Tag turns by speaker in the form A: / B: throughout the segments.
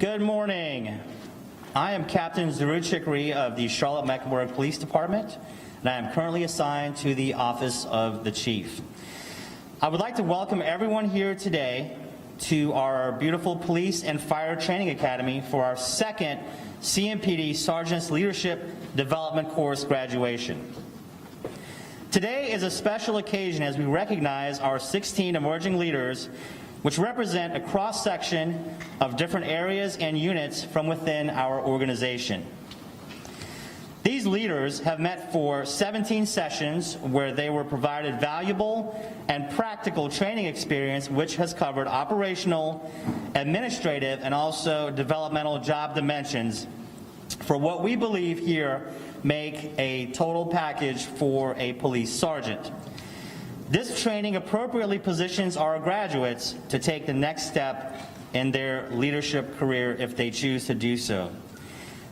A: Good morning. I am Captain Zaru Chicory of the Charlotte-Mecklenburg Police Department, and I am currently assigned to the Office of the Chief. I would like to welcome everyone here today to our beautiful Police and Fire Training Academy for our second CMPD Sergeant's Leadership Development Course graduation. Today is a special occasion as we recognize our 16 emerging leaders, which represent a cross-section of different areas and units from within our organization. These leaders have met for 17 sessions where they were provided valuable and practical training experience which has covered operational, administrative, and also developmental job dimensions for what we believe here make a total package for a police sergeant. This training appropriately positions our graduates to take the next step in their leadership career if they choose to do so.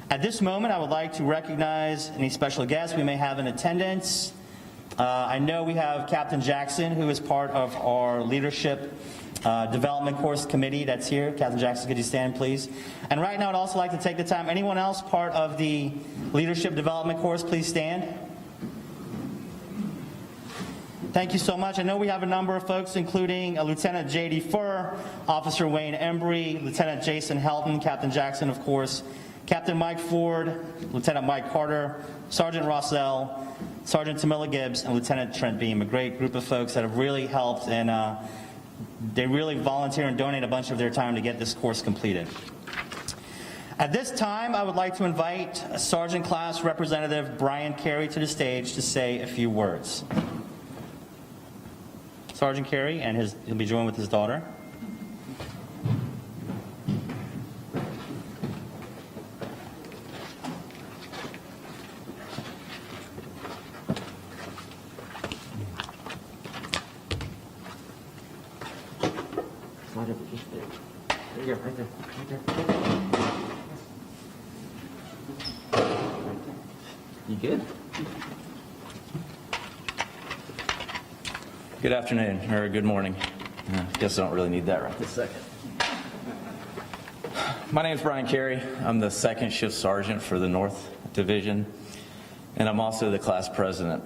A: At this moment, I would like to recognize any special guests we may have in attendance. I know we have Captain Jackson, who is part of our Leadership Development Course Committee that's here. Captain Jackson, could you stand, please? And right now, I'd also like to take the time, anyone else part of the Leadership Development Course, please stand. Thank you so much. I know we have a number of folks, including Lieutenant J.D. Furr, Officer Wayne Embry, Lieutenant Jason Helton, Captain Jackson, of course, Captain Mike Ford, Lieutenant Mike Carter, Sergeant Rossell, Sergeant Tamila Gibbs, and Lieutenant Trent Beam, a great group of folks that have really helped, and they really volunteer and donate a bunch of their time to get this course completed. At this time, I would like to invite Sergeant Class Representative Brian Carey to the stage to say a few words. Sergeant Carey, and he'll be joined with his daughter.
B: You good? Good afternoon, or good morning. I guess I don't really need that right this second. My name is Brian Carey. I'm the second shift sergeant for the North Division, and I'm also the class president.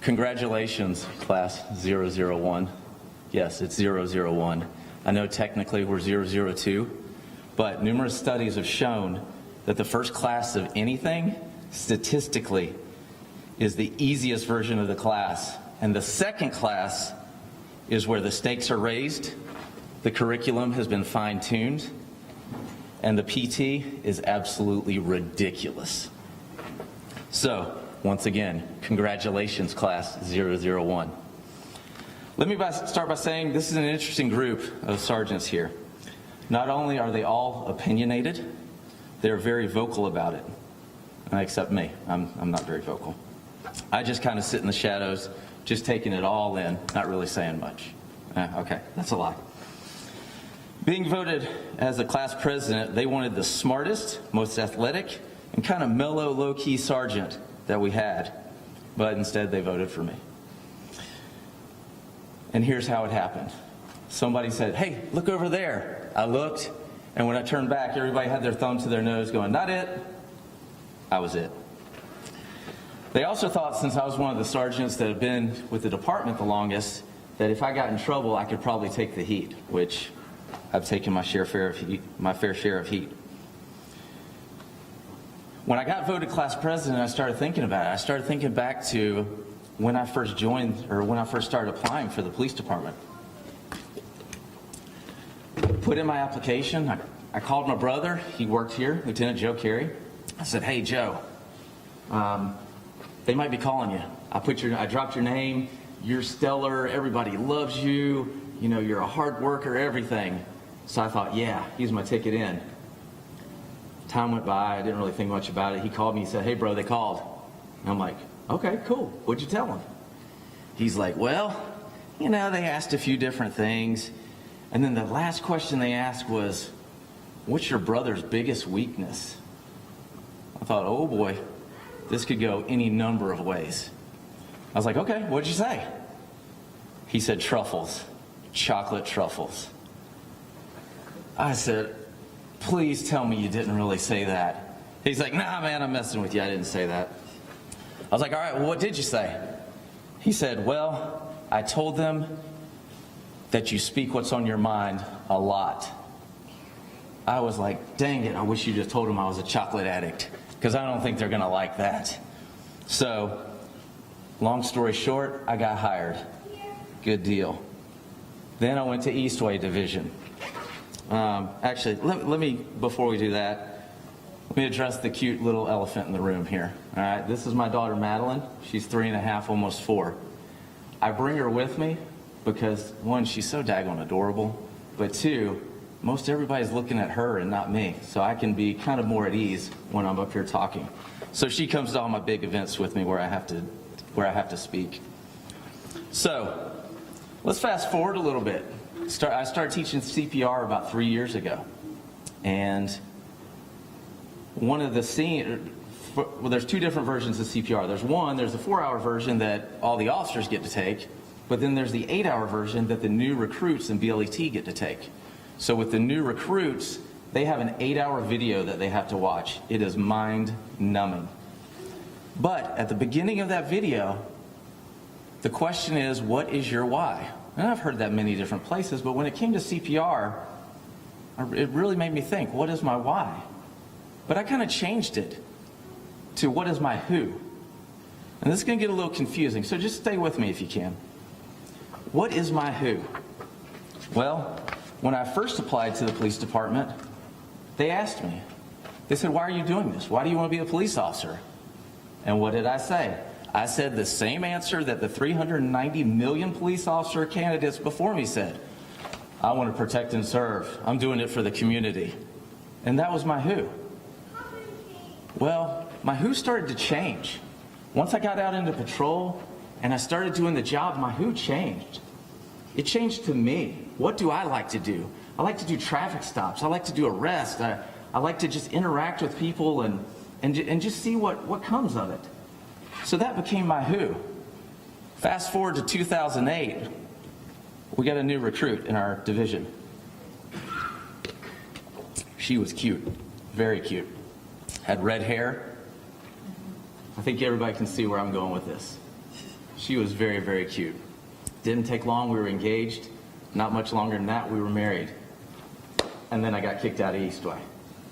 B: Congratulations, class 001. Yes, it's 001. I know technically we're 002, but numerous studies have shown that the first class of anything, statistically, is the easiest version of the class. And the second class is where the stakes are raised, the curriculum has been fine-tuned, and the PT is absolutely ridiculous. So, once again, congratulations, class 001. Let me start by saying this is an interesting group of sergeants here. Not only are they all opinionated, they're very vocal about it. Except me, I'm not very vocal. I just kind of sit in the shadows, just taking it all in, not really saying much. Okay, that's a lie. Being voted as a class president, they wanted the smartest, most athletic, and kind of mellow, low-key sergeant that we had, but instead they voted for me. And here's how it happened. Somebody said, "Hey, look over there." I looked, and when I turned back, everybody had their thumb to their nose going, "Not it." I was it. They also thought, since I was one of the sergeants that had been with the department the longest, that if I got in trouble, I could probably take the heat, which I've taken my fair share of heat. When I got voted class president, I started thinking about it. I started thinking back to when I first joined, or when I first started applying for the police department. Put in my application. I called my brother. He worked here, Lieutenant Joe Carey. I said, "Hey, Joe, they might be calling you. I dropped your name. You're stellar. Everybody loves you. You know, you're a hard worker, everything." So I thought, yeah, he's my ticket in. Time went by. I didn't really think much about it. He called me. He said, "Hey, bro, they called." And I'm like, "Okay, cool. What'd you tell them?" He's like, "Well, you know, they asked a few different things. And then the last question they asked was, what's your brother's biggest weakness?" I thought, oh boy, this could go any number of ways. I was like, "Okay, what'd you say?" He said, "Truffles, chocolate truffles." I said, please tell me you didn't really say that. He's like, nah, man, I'm messing with you. I didn't say that. I was like, all right, well, what did you say? He said, well, I told them that you speak what's on your mind a lot. I was like, dang it, I wish you just told them I was a chocolate addict, because I don't think they're going to like that. So, long story short, I got hired. Good deal. Then I went to Eastway Division. Actually, let me, before we do that, let me address the cute little elephant in the room here. All right, this is my daughter Madeline. She's 3.5, almost 4. I bring her with me because, one, she's so daggone adorable, but two, most everybody's looking at her and not me, so I can be kind of more at ease when I'm up here talking. So she comes to all my big events with me where I have to speak. So let's fast forward a little bit. I started teaching CPR about 3 years ago, and one of the well, there's 2 different versions of CPR. There's the 4-hour version that all the officers get to take, but then there's the 8-hour version that the new recruits in BLET get to take. So with the new recruits, they have an 8-hour video that they have to watch. It is mind-numbing. But at the beginning of that video, the question is, what is your why? And I've heard that many different places, but when it came to CPR, it really made me think, what is my why? But I kind of changed it to what is my who? And this is going to get a little confusing, so just stay with me if you can. What is my who? Well, when I first applied to the police department, they asked me. They said, why are you doing this? Why do you want to be a police officer? And what did I say? I said the same answer that the 390 million police officer candidates before me said. I want to protect and serve. I'm doing it for the community. And that was my who. Well, my who started to change. Once I got out into patrol and I started doing the job, my who changed. It changed to me. What do I like to do? I like to do traffic stops. I like to do arrests. I like to just interact with people and just see what comes of it. So that became my who. Fast forward to 2008, we got a new recruit in our division. She was cute, very cute. Had red hair. I think everybody can see where I'm going with this. She was very, very cute. Didn't take long, we were engaged. Not much longer than that, we were married. And then I got kicked out of Eastway.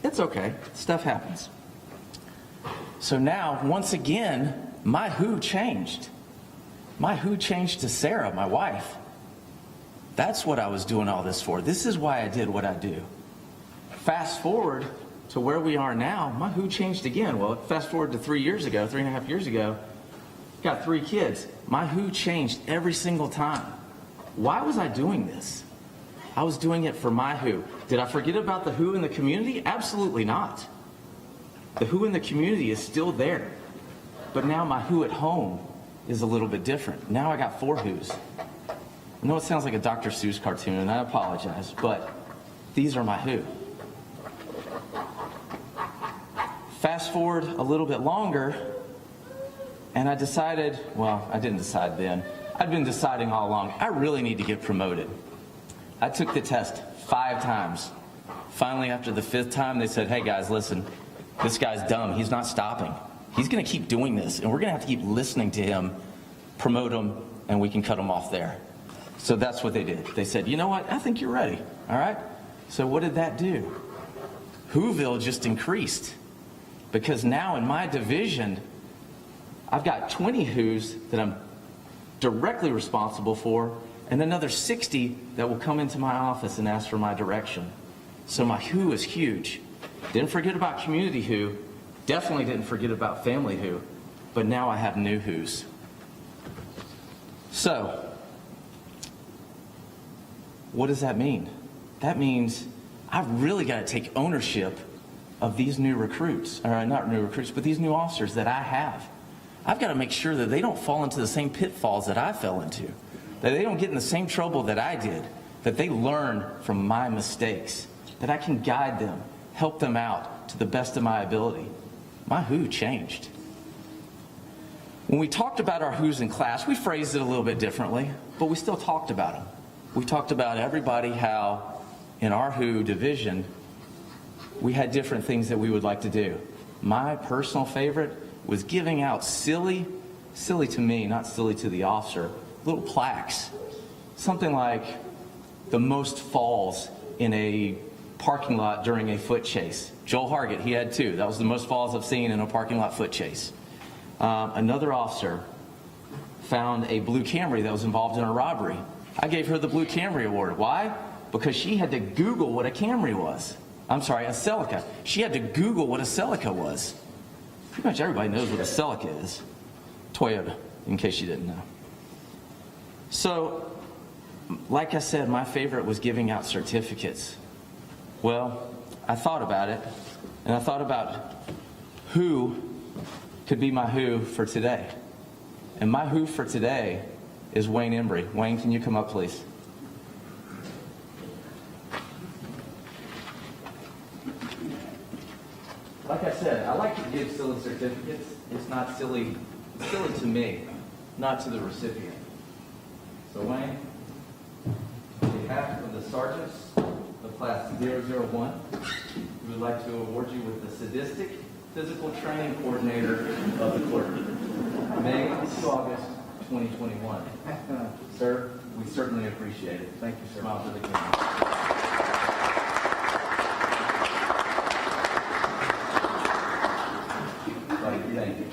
B: It's okay, stuff happens. So now, once again, my who changed. My who changed to Sarah, my wife. That's what I was doing all this for. This is why I did what I do. Fast forward to where we are now, my who changed again. Well, fast forward to 3.5 years ago, got 3 kids. My who changed every single time. Why was I doing this? I was doing it for my who. Did I forget about the who in the community? Absolutely not. The who in the community is still there. But now my who at home is a little bit different. Now I got 4 who's. I know it sounds like a Dr. Seuss cartoon, and I apologize, but these are my who. Fast forward a little bit longer, and I decided, well, I didn't decide then. I'd been deciding all along, I really need to get promoted. I took the test 5 times. Finally, after the 5th time, they said, hey guys, listen, this guy's dumb. He's not stopping. He's going to keep doing this, and we're going to have to keep listening to him, promote him, and we can cut him off there. So that's what they did. They said, you know what? I think you're ready. All right? So what did that do? Whoville just increased. Because now in my division, I've got 20 who's that I'm directly responsible for, and another 60 that will come into my office and ask for my direction. So my who is huge. Didn't forget about community who. Definitely didn't forget about family who. But now I have new who's. So, what does that mean? That means I've really got to take ownership of these new recruits, or not new recruits, but these new officers that I have. I've got to make sure that they don't fall into the same pitfalls that I fell into, that they don't get in the same trouble that I did, that they learn from my mistakes, that I can guide them, help them out to the best of my ability. My who changed. When we talked about our who's in class, we phrased it a little bit differently, but we still talked about them. We talked about everybody, how in our who division, we had different things that we would like to do. My personal favorite was giving out silly to me, not silly to the officer, little plaques. Something like the most falls in a parking lot during a foot chase. Joel Hargett, he had 2. That was the most falls I've seen in a parking lot foot chase. Another officer found a blue Camry that was involved in a robbery. I gave her the blue Camry award. Why? Because she had to Google what a Camry was. I'm sorry, a Celica. She had to Google what a Celica was. Pretty much everybody knows what a Celica is. Toyota, in case you didn't know. So, like I said, my favorite was giving out certificates. Well, I thought about it, and I thought about who could be my who for today. And my who for today is Wayne Embry. Wayne, can you come up, please? Like I said, I like to give silly certificates. It's not silly. It's silly to me, not to the recipient. So Wayne, on behalf of the sergeants of class 001, we would like to award you with the Sadistic Physical Training Coordinator of the Quarter, May to August 2021. Sir, we certainly appreciate it. Thank you, sir. Smile for the camera. Thank you.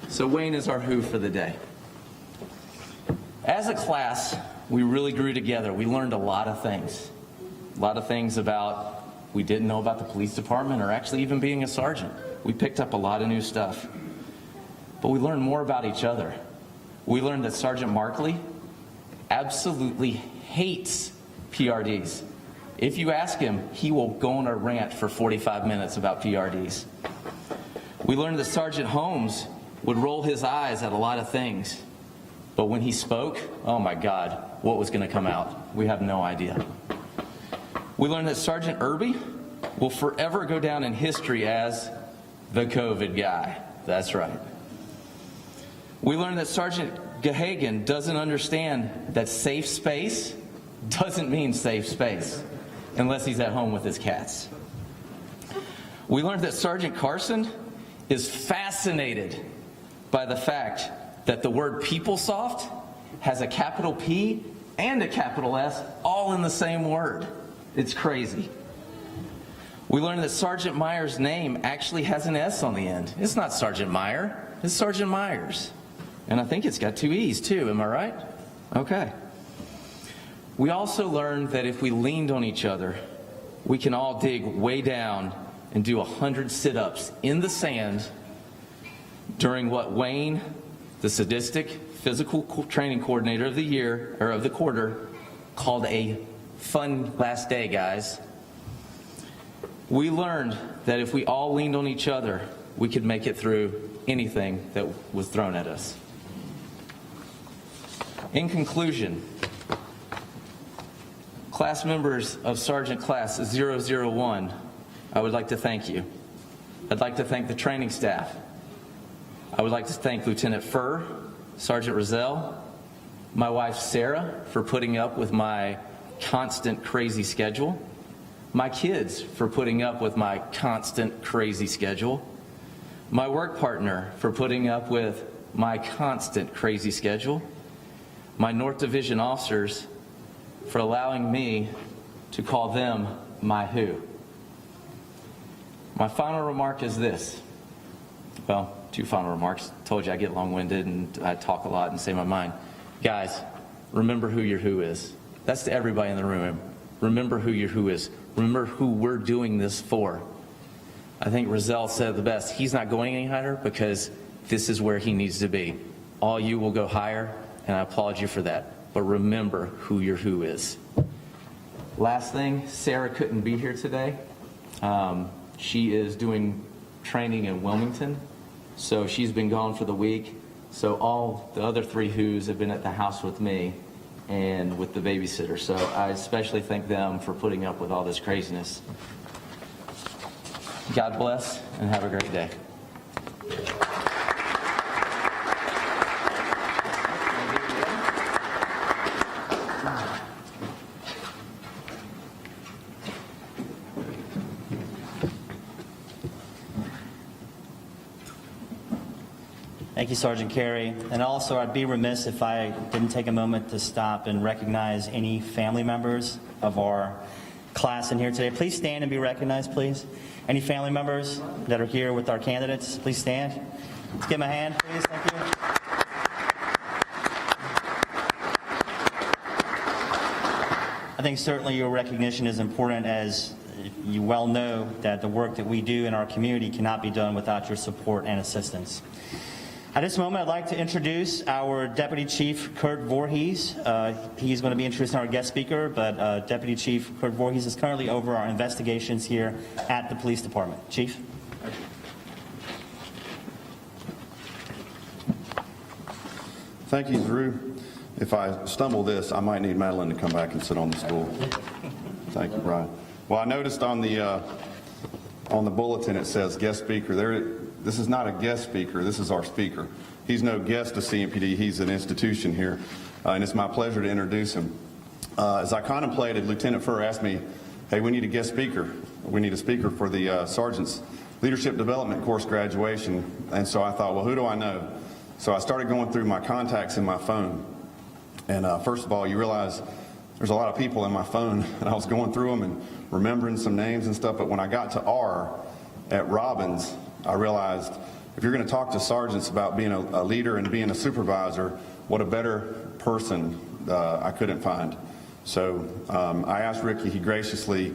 B: So Wayne is our who for the day. As a class, we really grew together. We learned a lot of things. A lot of things about we didn't know about the police department or actually even being a sergeant. We picked up a lot of new stuff. But we learned more about each other. We learned that Sergeant Markley absolutely hates PRDs. If you ask him, he will go on a rant for 45 minutes about PRDs. We learned that Sergeant Holmes would roll his eyes at a lot of things. But when he spoke, oh my God, what was going to come out? We have no idea. We learned that Sergeant Irby will forever go down in history as the COVID guy. That's right. We learned that Sergeant Gahagan doesn't understand that safe space doesn't mean safe space unless he's at home with his cats. We learned that Sergeant Carson is fascinated by the fact that the word PeopleSoft has a capital P and a capital S all in the same word. It's crazy. We learned that Sergeant Meyer's name actually has an S on the end. It's not Sergeant Meyer, it's Sergeant Myers. And I think it's got 2 E's too, am I right? Okay. We also learned that if we leaned on each other, we can all dig way down and do 100 sit-ups in the sand during what Wayne, the Sadistic Physical Training Coordinator of the year, or of the quarter, called a fun last day, guys. We learned that if we all leaned on each other, we could make it through anything that was thrown at us. In conclusion, class members of Sergeant Class 001, I would like to thank you. I'd like to thank the training staff. I would like to thank Lieutenant Furr, Sergeant Rozelle, my wife Sarah for putting up with my constant crazy schedule, my kids for putting up with my constant crazy schedule, my work partner for putting up with my constant crazy schedule, my North Division officers for allowing me to call them my who. My final remark is this. Well, 2 final remarks. Told you I get long-winded and I talk a lot and say my mind. Guys, remember who your who is. That's to everybody in the room. Remember who your who is. Remember who we're doing this for. I think Rozelle said the best. He's not going any higher because this is where he needs to be. All you will go higher, and I applaud you for that. But remember who your who is. Last thing, Sarah couldn't be here today. She is doing training in Wilmington, so she's been gone for the week. So all the other 3 who's have been at the house with me and with the babysitter. So I especially thank them for putting up with all this craziness. God bless and have a great day.
A: Thank you, Sergeant Carey. And also, I'd be remiss if I didn't take a moment to stop and recognize any family members of our class in here today. Please stand and be recognized, please. Any family members that are here with our candidates, please stand. Let's give them a hand, please. Thank you. I think certainly your recognition is important, as you well know that the work that we do in our community cannot be done without your support and assistance. At this moment, I'd like to introduce our Deputy Chief, Kurt Voorhees. He's going to be introducing our guest speaker, but Deputy Chief Kurt Voorhees is currently over our investigations here at the police department. Chief?
C: Thank you, Drew. If I stumble this, I might need Madeline to come back and sit on the stool. Thank you, Brian. Well, I noticed on the bulletin it says guest speaker. This is not a guest speaker. This is our speaker. He's no guest to CMPD. He's an institution here, and it's my pleasure to introduce him. As I contemplated, Lieutenant Furr asked me, hey, we need a guest speaker. We need a speaker for the Sergeant's Leadership Development course graduation. And so I thought, well, who do I know? So I started going through my contacts in my phone. And first of all, you realize there's a lot of people in my phone, and I was going through them and remembering some names and stuff. But when I got to R at Robbins, I realized if you're going to talk to sergeants about being a leader and being a supervisor, what a better person I couldn't find. So I asked Ricky. He graciously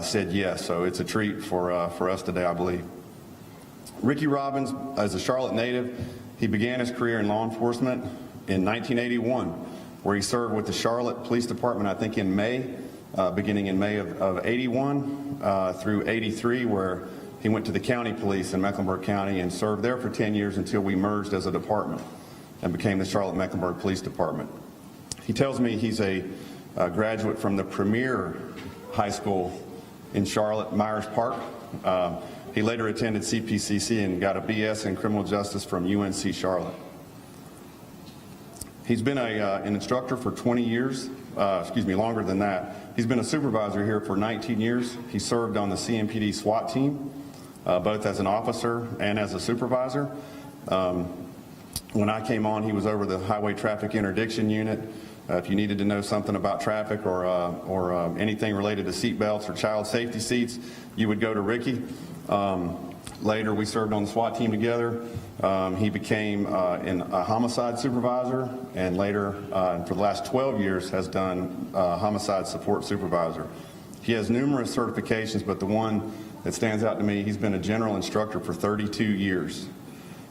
C: said yes. So it's a treat for us today, I believe. Ricky Robbins is a Charlotte native. He began his career in law enforcement in 1981, where he served with the Charlotte Police Department, I think in May, beginning in May of 81 through 83, where he went to the county police in Mecklenburg County and served there for 10 years until we merged as a department and became the Charlotte-Mecklenburg Police Department. He tells me he's a graduate from the premier high school in Charlotte, Myers Park. He later attended CPCC and got a BS in criminal justice from UNC Charlotte. He's been an instructor for 20 years, longer than that. He's been a supervisor here for 19 years. He served on the CMPD SWAT team, both as an officer and as a supervisor. When I came on, he was over the Highway Traffic Interdiction Unit. If you needed to know something about traffic or anything related to seat belts or child safety seats, you would go to Ricky. Later, we served on the SWAT team together. He became a homicide supervisor, and later, for the last 12 years, has done homicide support supervisor. He has numerous certifications, but the one that stands out to me, he's been a general instructor for 32 years.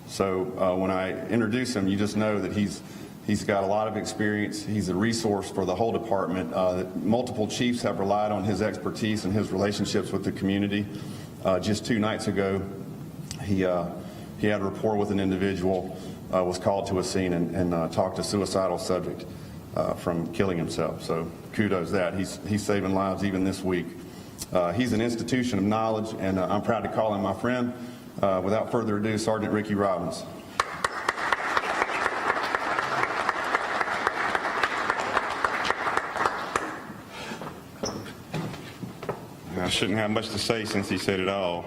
C: So when I introduce him, you just know that he's got a lot of experience. He's a resource for the whole department. Multiple chiefs have relied on his expertise and his relationships with the community. Just 2 nights ago, he had a rapport with an individual, was called to a scene and talked a suicidal subject from killing himself. So kudos that. He's saving lives even this week. He's an institution of knowledge, and I'm proud to call him my friend. Without further ado, Sergeant Ricky Robbins.
D: I shouldn't have much to say since he said it all.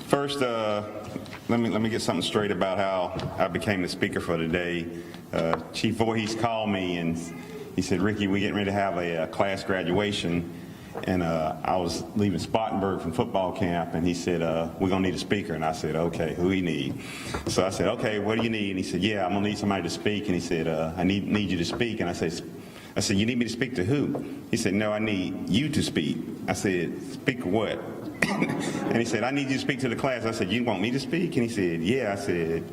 D: First, let me get something straight about how I became the speaker for today. Chief Voorhees called me and he said, Ricky, we're getting ready to have a class graduation. And I was leaving Spartanburg from football camp, and he said, we're going to need a speaker. And I said, okay, who do you need? So I said, okay, what do you need? And he said, yeah, I'm going to need somebody to speak. And he said, I need you to speak. And I said, you need me to speak to who? He said, no, I need you to speak. I said, speak what? And he said, I need you to speak to the class. I said, you want me to speak? And he said, yeah. I said,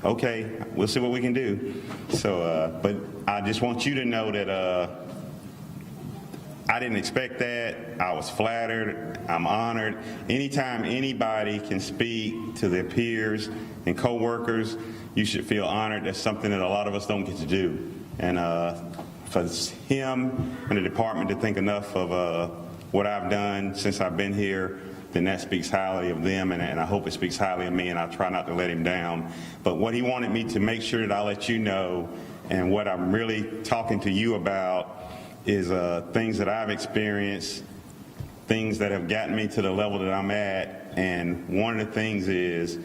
D: okay, we'll see what we can do. So, but I just want you to know that I didn't expect that. I was flattered. I'm honored. Anytime anybody can speak to their peers and coworkers, you should feel honored. That's something that a lot of us don't get to do. And for him and the department to think enough of what I've done since I've been here, then that speaks highly of them, and I hope it speaks highly of me, and I try not to let him down. But what he wanted me to make sure that I let you know, and what I'm really talking to you about, is things that I've experienced, things that have gotten me to the level that I'm at. And one of the things is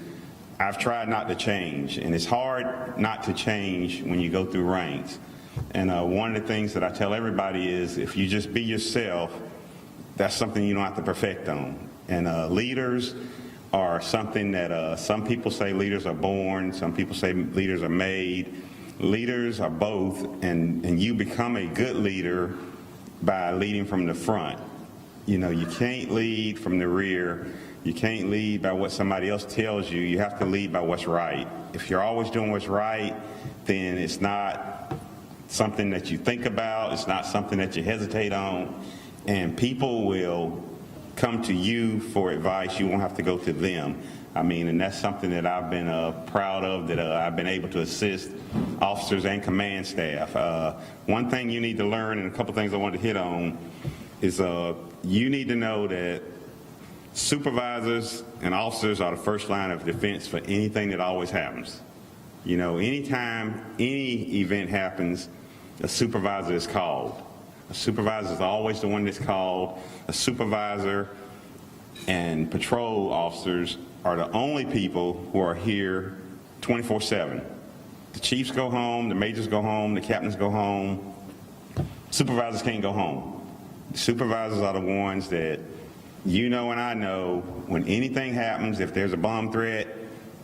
D: I've tried not to change, and it's hard not to change when you go through ranks. And one of the things that I tell everybody is if you just be yourself, that's something you don't have to perfect on. And leaders are something that some people say leaders are born, some people say leaders are made. Leaders are both, and you become a good leader by leading from the front. You know, you can't lead from the rear. You can't lead by what somebody else tells you. You have to lead by what's right. If you're always doing what's right, then it's not something that you think about. It's not something that you hesitate on. And people will come to you for advice. You won't have to go to them. I mean, and that's something that I've been proud of, that I've been able to assist officers and command staff. One thing you need to learn, and a couple things I want to hit on, is you need to know that supervisors and officers are the first line of defense for anything that always happens. You know, anytime any event happens, a supervisor is called. A supervisor is always the one that's called. A supervisor and patrol officers are the only people who are here 24/7. The chiefs go home, the majors go home, the captains go home. Supervisors can't go home. The supervisors are the ones that you know and I know when anything happens, if there's a bomb threat,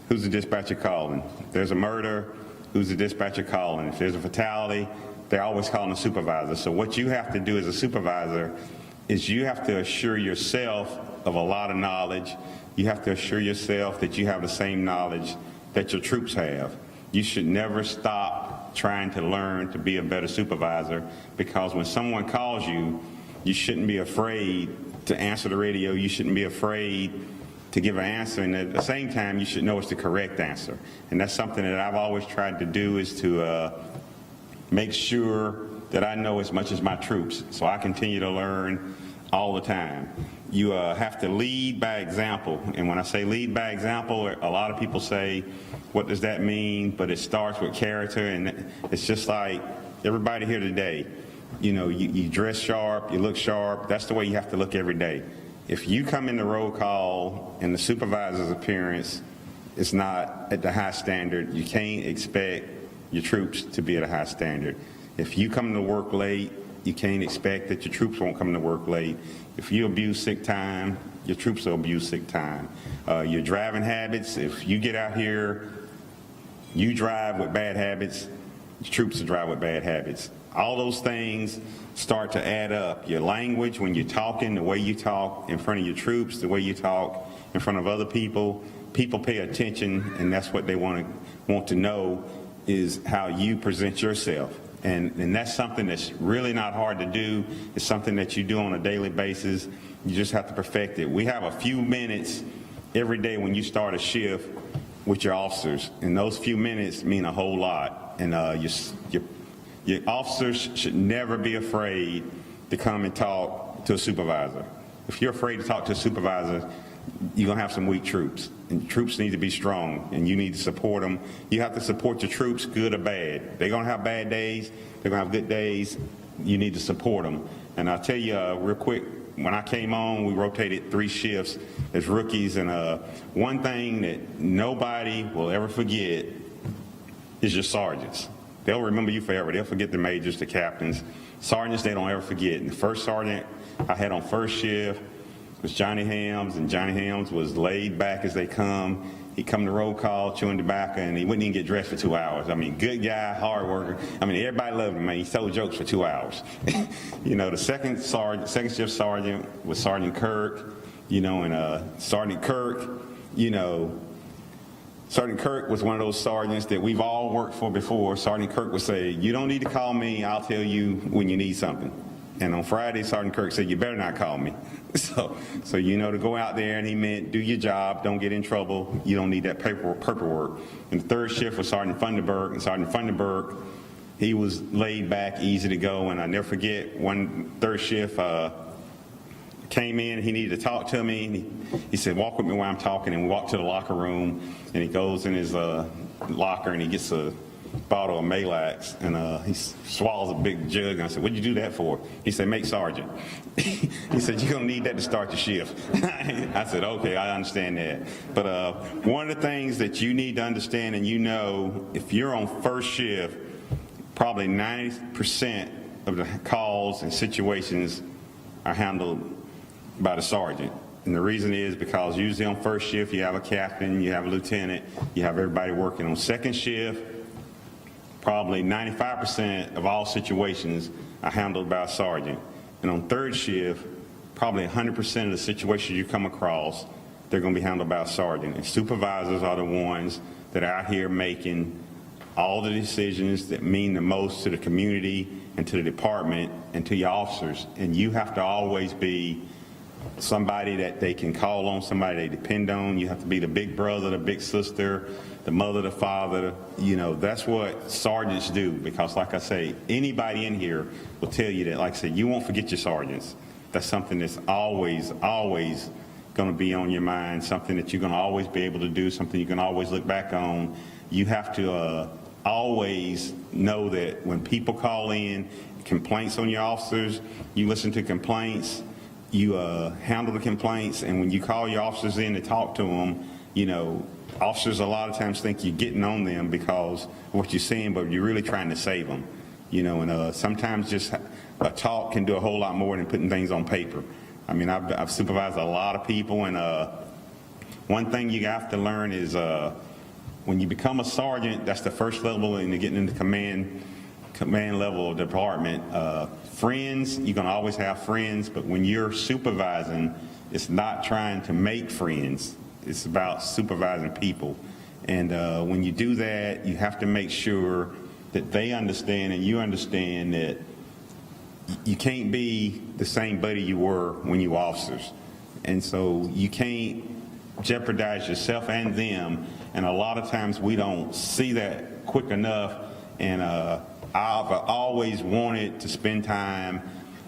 D: who's the dispatcher calling? If there's a murder, who's the dispatcher calling? If there's a fatality, they're always calling the supervisor. So what you have to do as a supervisor is you have to assure yourself of a lot of knowledge. You have to assure yourself that you have the same knowledge that your troops have. You should never stop trying to learn to be a better supervisor, because when someone calls you, you shouldn't be afraid to answer the radio. You shouldn't be afraid to give an answer, and at the same time, you should know it's the correct answer. And that's something that I've always tried to do, is to make sure that I know as much as my troops, so I continue to learn all the time. You have to lead by example, and when I say lead by example, a lot of people say, what does that mean? But it starts with character, and it's just like everybody here today. You know, you dress sharp, you look sharp. That's the way you have to look every day. If you come in the roll call and the supervisor's appearance is not at the high standard, you can't expect your troops to be at a high standard. If you come to work late, you can't expect that your troops won't come to work late. If you abuse sick time, your troops will abuse sick time. Your driving habits, if you get out here, you drive with bad habits, your troops will drive with bad habits. All those things start to add up. Your language, when you're talking, the way you talk in front of your troops, the way you talk in front of other people, people pay attention, and that's what they want to know, is how you present yourself. And that's something that's really not hard to do. It's something that you do on a daily basis. You just have to perfect it. We have a few minutes every day when you start a shift with your officers, and those few minutes mean a whole lot. And your officers should never be afraid to come and talk to a supervisor. If you're afraid to talk to a supervisor, you're going to have some weak troops. And troops need to be strong, and you need to support them. You have to support your troops, good or bad. They're going to have bad days. They're going to have good days. You need to support them. And I'll tell you real quick, when I came on, we rotated 3 shifts as rookies. And one thing that nobody will ever forget is your sergeants. They'll remember you forever. They'll forget the majors, the captains. Sergeants, they don't ever forget. And the first sergeant I had on first shift was Johnny Hams, and Johnny Hams was laid back as they come. He'd come to roll call, chewing tobacco, and he wouldn't even get dressed for 2 hours. I mean, good guy, hard worker. I mean, everybody loved him, man. He told jokes for 2 hours. You know, the second shift sergeant was Sergeant Kirk, you know, and Sergeant Kirk, you know, Sergeant Kirk was one of those sergeants that we've all worked for before. Sergeant Kirk would say, you don't need to call me, I'll tell you when you need something. And on Friday, Sergeant Kirk said, you better not call me. So you know, to go out there, and he meant do your job, don't get in trouble, you don't need that paperwork. And the third shift was Sergeant Funderburg, and Sergeant Funderburg, he was laid back, easy to go. And I never forget, one third shift came in, he needed to talk to me, and he said, walk with me while I'm talking. And we walked to the locker room, and he goes in his locker, and he gets a bottle of Malax, and he swallows a big jug, and I said, what'd you do that for? He said, make sergeant. He said, you're going to need that to start the shift. I said, okay, I understand that. But one of the things that you need to understand, and you know, if you're on first shift, probably 90% of the calls and situations are handled by the sergeant. And the reason is because usually on first shift, you have a captain, you have a lieutenant, you have everybody working. On second shift, probably 95% of all situations are handled by a sergeant. And on third shift, probably 100% of the situations you come across, they're going to be handled by a sergeant. And supervisors are the ones that are out here making all the decisions that mean the most to the community and to the department and to your officers. And you have to always be somebody that they can call on, somebody they depend on. You have to be the big brother, the big sister, the mother, the father. You know, that's what sergeants do, because like I say, anybody in here will tell you that, like I said, you won't forget your sergeants. That's something that's always going to be on your mind, something that you're going to always be able to do, something you can always look back on. You have to always know that when people call in complaints on your officers, you listen to complaints, you handle the complaints, and when you call your officers in to talk to them, you know, officers a lot of times think you're getting on them because of what you're saying, but you're really trying to save them, you know, and sometimes just a talk can do a whole lot more than putting things on paper. I mean, I've supervised a lot of people, and one thing you have to learn is when you become a sergeant, that's the first level in getting into command level of department. Friends, you're going to always have friends, but when you're supervising, it's not trying to make friends. It's about supervising people. And when you do that, you have to make sure that they understand and you understand that you can't be the same buddy you were when you were officers. And so you can't jeopardize yourself and them. And a lot of times we don't see that quick enough. And I've always wanted to spend time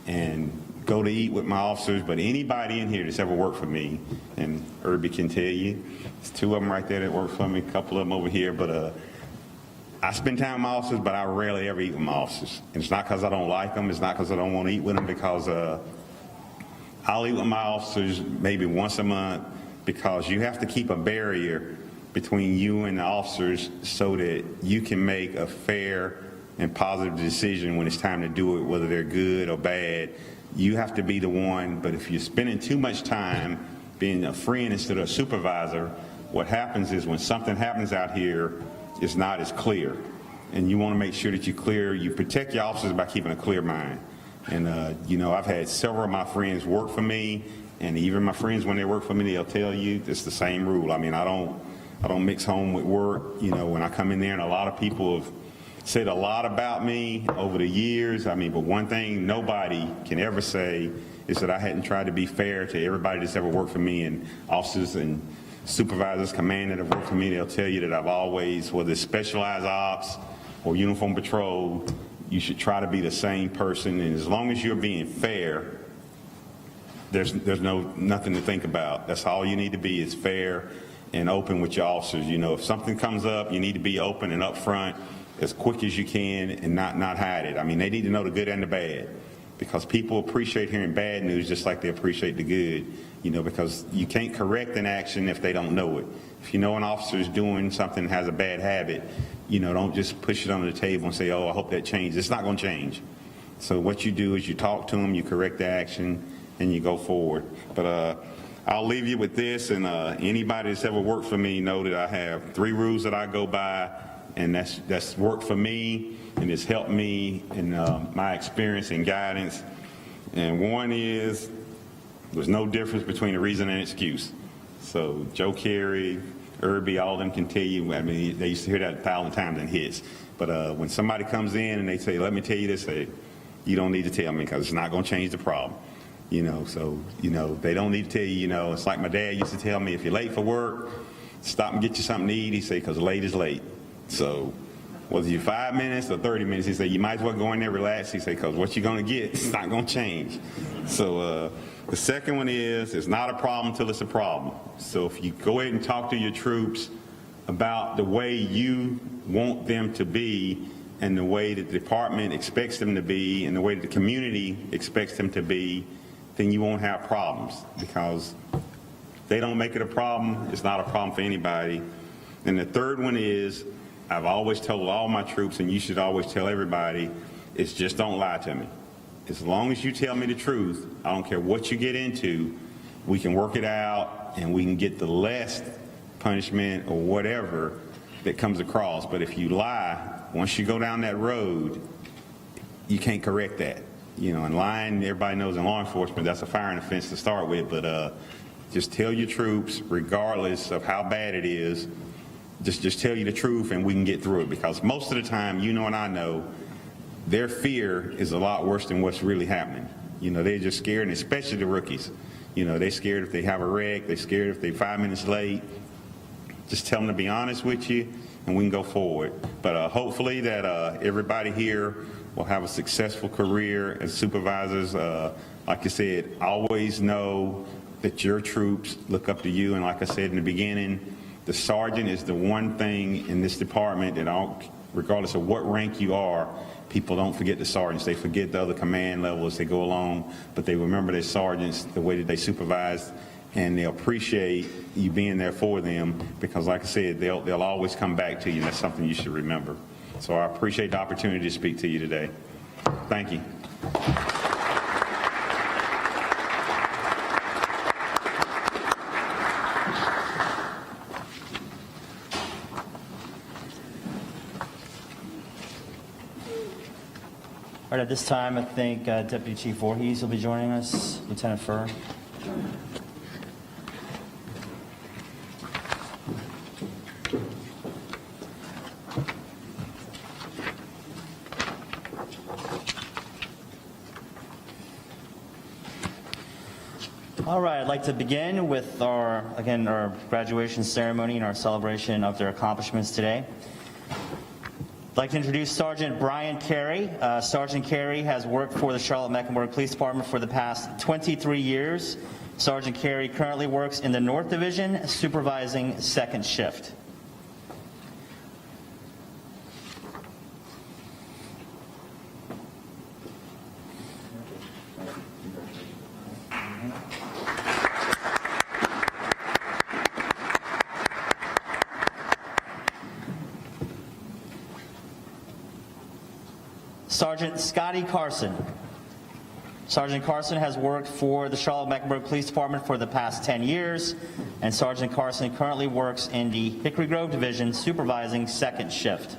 D: and go to eat with my officers, but anybody in here that's ever worked for me, and Irby can tell you, there's two of them right there that work for me, a couple of them over here, but I spend time with my officers, but I rarely ever eat with my officers. And it's not because I don't like them, it's not because I don't want to eat with them, because I'll eat with my officers maybe once a month, because you have to keep a barrier between you and the officers so that you can make a fair and positive decision when it's time to do it, whether they're good or bad. You have to be the one, but if you're spending too much time being a friend instead of a supervisor, what happens is when something happens out here, it's not as clear. And you want to make sure that you're clear. You protect your officers by keeping a clear mind. And, you know, I've had several of my friends work for me, and even my friends, when they work for me, they'll tell you it's the same rule. I mean, I don't mix home with work. You know, when I come in there, and a lot of people have said a lot about me over the years. I mean, but one thing nobody can ever say is that I hadn't tried to be fair to everybody that's ever worked for me, and officers and supervisors, command that have worked for me, they'll tell you that I've always, whether it's specialized ops or uniform patrol, you should try to be the same person. And as long as you're being fair, there's nothing to think about. That's all you need to be, is fair and open with your officers. You know, if something comes up, you need to be open and upfront as quick as you can and not hide it. I mean, they need to know the good and the bad, because people appreciate hearing bad news just like they appreciate the good, you know, because you can't correct an action if they don't know it. If you know an officer is doing something, has a bad habit, you know, don't just push it under the table and say, oh, I hope that changes. It's not going to change. So what you do is you talk to them, you correct the action, and you go forward. But I'll leave you with this, and anybody that's ever worked for me know that I have 3 rules that I go by, and that's worked for me, and it's helped me in my experience and guidance. And one is, there's no difference between a reason and excuse. So Joe Carey, Irby, all of them can tell you. I mean, they used to hear that 1,000 times in hits. But when somebody comes in and they say, let me tell you this, you don't need to tell me, because it's not going to change the problem. You know, so, you know, they don't need to tell you. You know, it's like my dad used to tell me, if you're late for work, stop and get you something to eat. He said, because late is late. So whether you're 5 minutes or 30 minutes, he said, you might as well go in there, relax. He said, because what you're going to get, it's not going to change. So the second one is, it's not a problem till it's a problem. So if you go ahead and talk to your troops about the way you want them to be and the way that the department expects them to be and the way that the community expects them to be, then you won't have problems, because if they don't make it a problem, it's not a problem for anybody. And the third one is, I've always told all my troops, and you should always tell everybody, is just don't lie to me. As long as you tell me the truth, I don't care what you get into, we can work it out and we can get the less punishment or whatever that comes across. But if you lie, once you go down that road, you can't correct that. You know, and lying, everybody knows in law enforcement, that's a firing offense to start with. But just tell your troops, regardless of how bad it is, just tell you the truth and we can get through it. Because most of the time, you know and I know, their fear is a lot worse than what's really happening. You know, they're just scared, and especially the rookies. You know, they're scared if they have a wreck, they're scared if they're 5 minutes late. Just tell them to be honest with you, and we can go forward. But hopefully that everybody here will have a successful career as supervisors. Like I said, always know that your troops look up to you, and like I said in the beginning, the sergeant is the one thing in this department that, regardless of what rank you are, people don't forget the sergeants. They forget the other command levels as they go along, but they remember their sergeants, the way that they supervise, and they appreciate you being there for them, because like I said, they'll always come back to you, and that's something you should remember. So I appreciate the opportunity to speak to you today. Thank you.
A: All right, at this time, I think Deputy Chief Voorhees will be joining us. Lieutenant Furr. All right, I'd like to begin with our graduation ceremony and our celebration of their accomplishments today. I'd like to introduce Sergeant Brian Carey. Sergeant Carey has worked for the Charlotte-Mecklenburg Police Department for the past 23 years. Sergeant Carey currently works in the North Division, supervising second shift. Sergeant Scotty Carson. Sergeant Carson has worked for the Charlotte-Mecklenburg Police Department for the past 10 years, and Sergeant Carson currently works in the Hickory Grove Division, supervising second shift.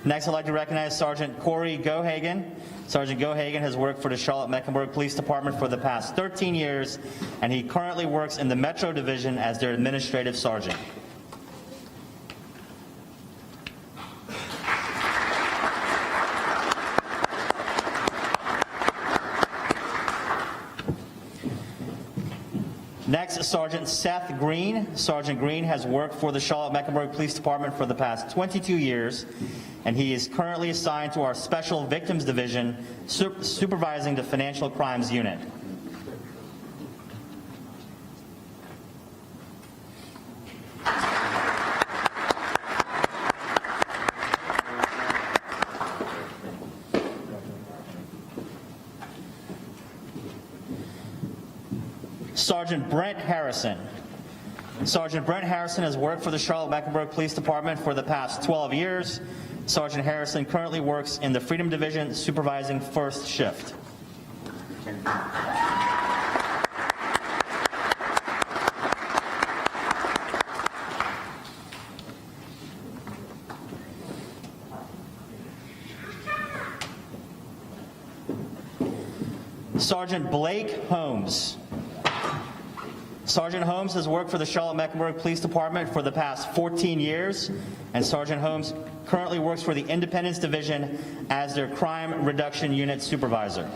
A: Next, I'd like to recognize Sergeant Corey Gohagen. Sergeant Gohagen has worked for the Charlotte-Mecklenburg Police Department for the past 13 years, and he currently works in the Metro Division as their administrative sergeant. Next, Sergeant Seth Green. Sergeant Green has worked for the Charlotte-Mecklenburg Police Department for the past 22 years, and he is currently assigned to our Special Victims Division, supervising the Financial Crimes Unit. Sergeant Brent Harrison. Sergeant Brent Harrison has worked for the Charlotte-Mecklenburg Police Department for the past 12 years. Sergeant Harrison currently works in the Freedom Division, supervising first shift. Sergeant Blake Holmes. Sergeant Holmes has worked for the Charlotte-Mecklenburg Police Department for the past 14 years, and Sergeant Holmes currently works for the Independence Division as their Crime Reduction Unit Supervisor.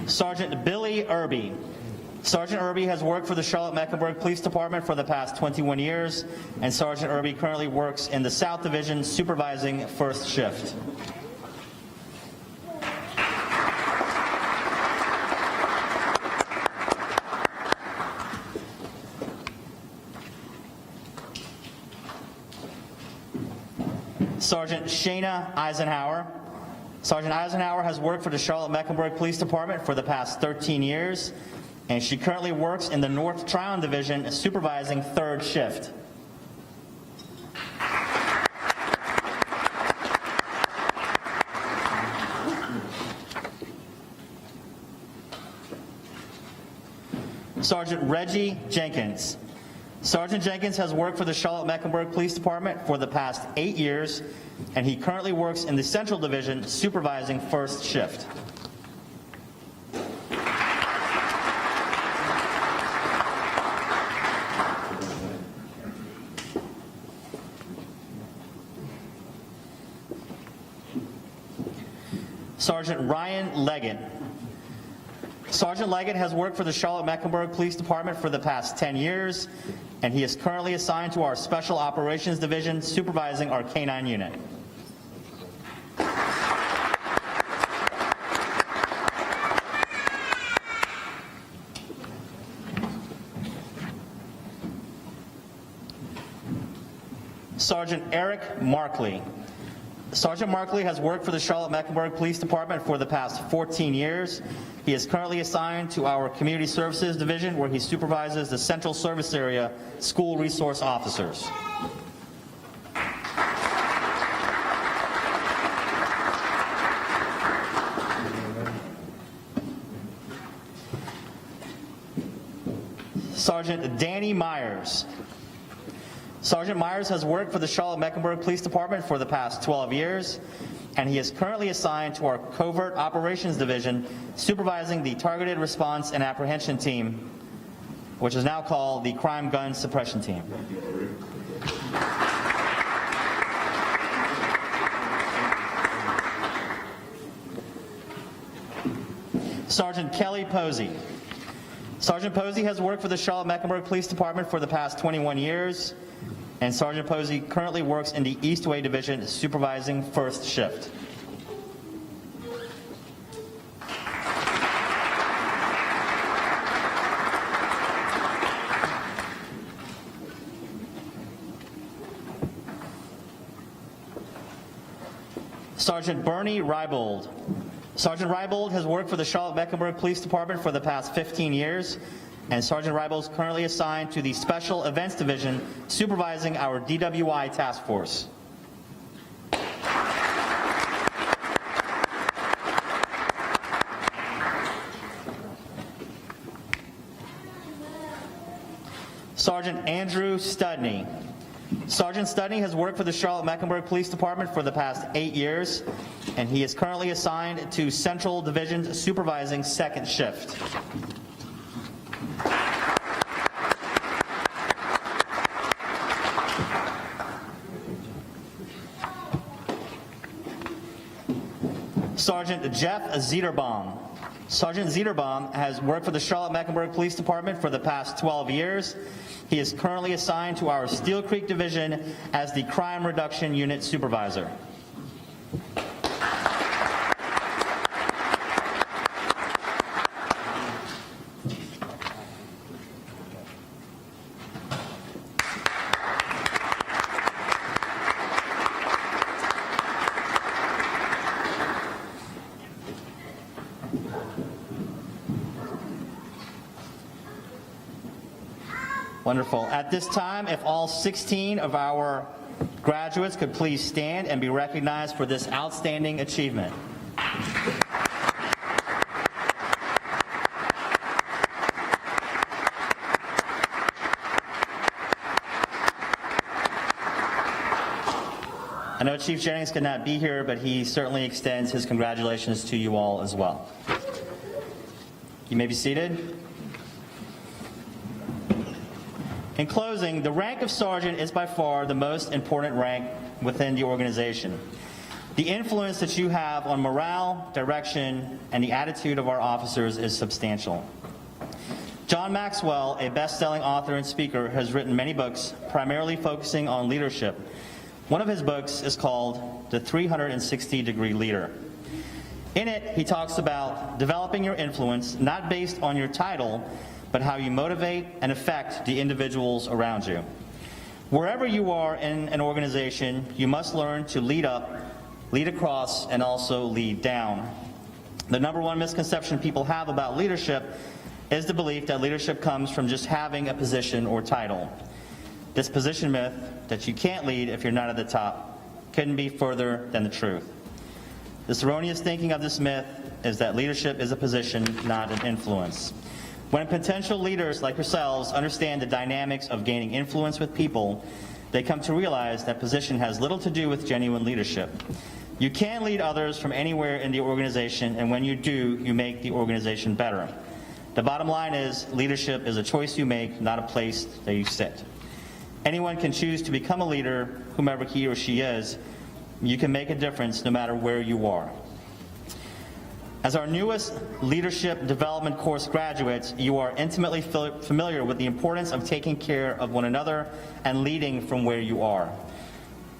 A: Sergeant Billy Irby. Sergeant Irby has worked for the Charlotte-Mecklenburg Police Department for the past 21 years, and Sergeant Irby currently works in the South Division supervising first shift. Sergeant Shayna Eisenhower. Sergeant Eisenhower has worked for the Charlotte-Mecklenburg Police Department for the past 13 years, and she currently works in the North Tryon Division supervising third shift. Sergeant Reggie Jenkins. Sergeant Jenkins has worked for the Charlotte-Mecklenburg Police Department for the past 8 years, and he currently works in the Central Division supervising first shift. Sergeant Ryan Leggett. Sergeant Leggett has worked for the Charlotte-Mecklenburg Police Department for the past 10 years, and he is currently assigned to our Special Operations Division supervising our K-9 unit. Sergeant Eric Markley. Sergeant Markley has worked for the Charlotte-Mecklenburg Police Department for the past 14 years. He is currently assigned to our Community Services Division, where he supervises the Central Service Area School Resource Officers. Sergeant Danny Myers. Sergeant Myers has worked for the Charlotte-Mecklenburg Police Department for the past 12 years, and he is currently assigned to our Covert Operations Division, supervising the Targeted Response and Apprehension Team, which is now called the Crime Gun Suppression Team. Sergeant Kelly Posey. Sergeant Posey has worked for the Charlotte-Mecklenburg Police Department for the past 21 years, and Sergeant Posey currently works in the Eastway Division supervising first shift. Sergeant Bernie Rybold. Sergeant Rybold has worked for the Charlotte-Mecklenburg Police Department for the past 15 years, and Sergeant Rybold is currently assigned to the Special Events Division, supervising our DWI task force. Sergeant Andrew Studney. Sergeant Studney has worked for the Charlotte-Mecklenburg Police Department for the past 8 years, and he is currently assigned to Central Division supervising second shift. Sergeant Jeff Zederbaum. Sergeant Zederbaum has worked for the Charlotte-Mecklenburg Police Department for the past 12 years. He is currently assigned to our Steel Creek Division as the Crime Reduction Unit Supervisor. Wonderful. At this time, if all 16 of our graduates could please stand and be recognized for this outstanding achievement. I know Chief Jennings could not be here, but he certainly extends his congratulations to you all as well. You may be seated. In closing, the rank of sergeant is by far the most important rank within the organization. The influence that you have on morale, direction, and the attitude of our officers is substantial. John Maxwell, a best-selling author and speaker, has written many books, primarily focusing on leadership. One of his books is called The 360-Degree Leader. In it, he talks about developing your influence, not based on your title, but how you motivate and affect the individuals around you. Wherever you are in an organization, you must learn to lead up, lead across, and also lead down. The number one misconception people have about leadership is the belief that leadership comes from just having a position or title. This position myth that you can't lead if you're not at the top couldn't be further than the truth. This erroneous thinking of this myth is that leadership is a position, not an influence. When potential leaders like yourselves understand the dynamics of gaining influence with people, they come to realize that position has little to do with genuine leadership. You can lead others from anywhere in the organization, and when you do, you make the organization better. The bottom line is, leadership is a choice you make, not a place that you sit. Anyone can choose to become a leader, whomever he or she is. You can make a difference no matter where you are. As our newest leadership development course graduates, you are intimately familiar with the importance of taking care of one another and leading from where you are.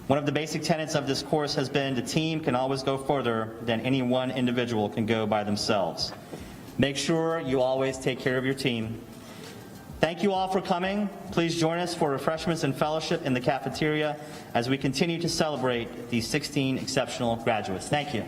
A: One of the basic tenets of this course has been the team can always go further than any one individual can go by themselves. Make sure you always take care of your team. Thank you all for coming. Please join us for refreshments and fellowship in the cafeteria as we continue to celebrate these 16 exceptional graduates. Thank you.